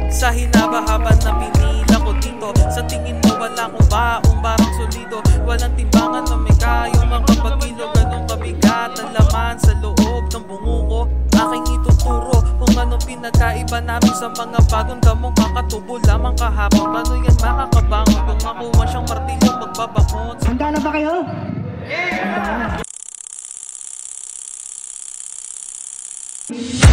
Sa hinabahaban na pinila ko dito, sa tingin mo wala kong baong barang solido. Walang timbangan na may kayong makapagkilo. Ganong kabigat ang laman sa loob ng bungo ko. Aking ituturo kung anong pinagkaiba namin sa mga bagong damong kakatubo lamang kahapon. Paano yan makakabangon kung makuha siyang martilyo magbabakot? Handa na ba kayo? Yeah! Handa na.